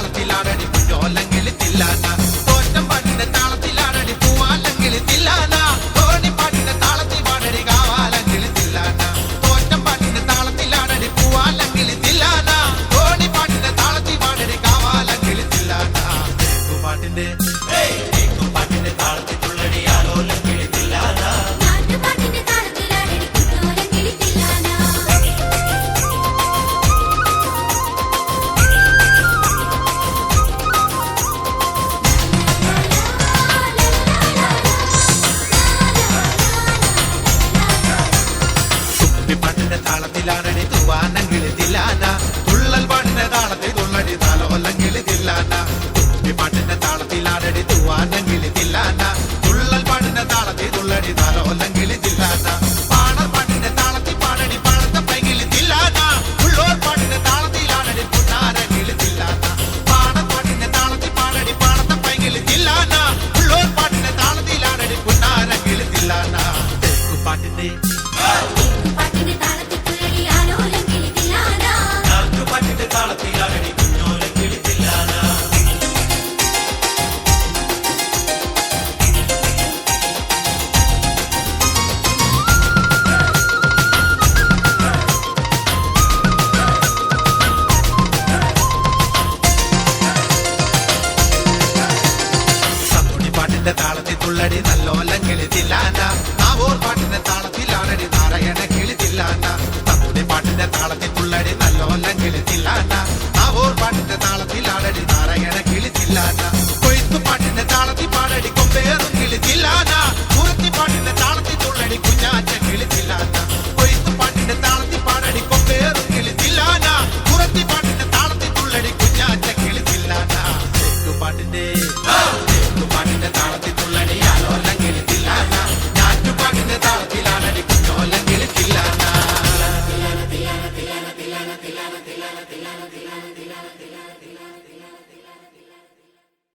താളത്തിലാടടി കുഞ്ഞോല്ലെങ്കിൽ തില്ലാന തോറ്റം പാട്ടിന്റെ താളത്തിലാടടി പൂവാല്ലെങ്കിൽ തില്ലാന തോണി പാട്ടിന്റെ താളത്തിൽ പാടടി കാവാലെങ്കിൽ തില്ലാന തോറ്റം പാട്ടിന്റെ താളത്തിലാടടി പൂവാല്ലെങ്കിൽ തില്ലാന തോണി പാട്ടിന്റെ താളത്തിൽ പാടടി കാവാലെങ്കിൽ തില്ലാന പാട്ടിന്റെ പാട്ടിന്റെ താളത്തിൽ തുള്ളടി ആലോലെങ്കിൽ തില്ലാന താളത്തിലാടടി തൂവാനെങ്കിൽ തില്ലാന തുള്ളൽ പാട്ടിന്റെ താളത്തിൽ തുള്ളടി താലോല്ലെങ്കിൽ തില്ലാന പാട്ടിന്റെ താളത്തിലാടടി തൂവാനെങ്കിൽ തില്ലാന തുള്ളൽ പാട്ടിന്റെ താളത്തിൽ തുള്ളടി താലോല്ലെങ്കിൽ തില്ലാന പാണർ പാട്ടിന്റെ താളത്തിൽ പാടടി പാടത്തെ പൈകിൽ തില്ലാന ഉള്ളോർ പാട്ടിന്റെ താളത്തിലാടടി പുന്നാരെങ്കിൽ തില്ലാന പാണർ പാട്ടിന്റെ താളത്തിൽ പാടടി പാടത്തെ പൈകിൽ തില്ലാന ഉള്ളോർ പാട്ടിന്റെ താളത്തിലാടടി പുന്നാരെങ്കിൽ തില്ലാന പാട്ടിന്റെ താളത്തിൽ തുള്ളടി നല്ലോല്ലെങ്കിൽ തില്ലാന നാവോർ പാട്ടിന്റെ താളത്തിലാടടി നാരായണ കിളി തില്ലാന തമ്മുടി പാട്ടിന്റെ താളത്തിൽ തുള്ളടി നല്ലോല്ലെങ്കിൽ തില്ലാന നാവോർ പാട്ടിന്റെ താളത്തിലാടടി നാരായണ കിളി തില്ലാന കൊയ്ത്തു പാട്ടിന്റെ താളത്തിൽ പാടടി കൊമ്പേറും കിളി തില്ലാന പുറത്തി പാട്ടിന്റെ താളത്തിൽ തുള്ളടി കുഞ്ഞാറ്റ കിളി തില്ലാന കൊയ്ത്തു പാട്ടിന്റെ താളത്തിൽ പാടടി കൊമ്പേറും കിളി തില്ലാന പുറത്തി പാട്ടിന്റെ താളത്തിൽ തുള്ളടി കുഞ്ഞാറ്റ കിളി തില്ലാന പാട്ടിന്റെ പാട്ടിന്റെ താളത്തിൽ തുള്ളടി ആലോല്ലെങ്കിൽ തില്ലാന ഞാറ്റുപാട്ടിന്റെ താളത്തിലാണടി കുഞ്ഞോല്ലെങ്കിൽ തില്ലാന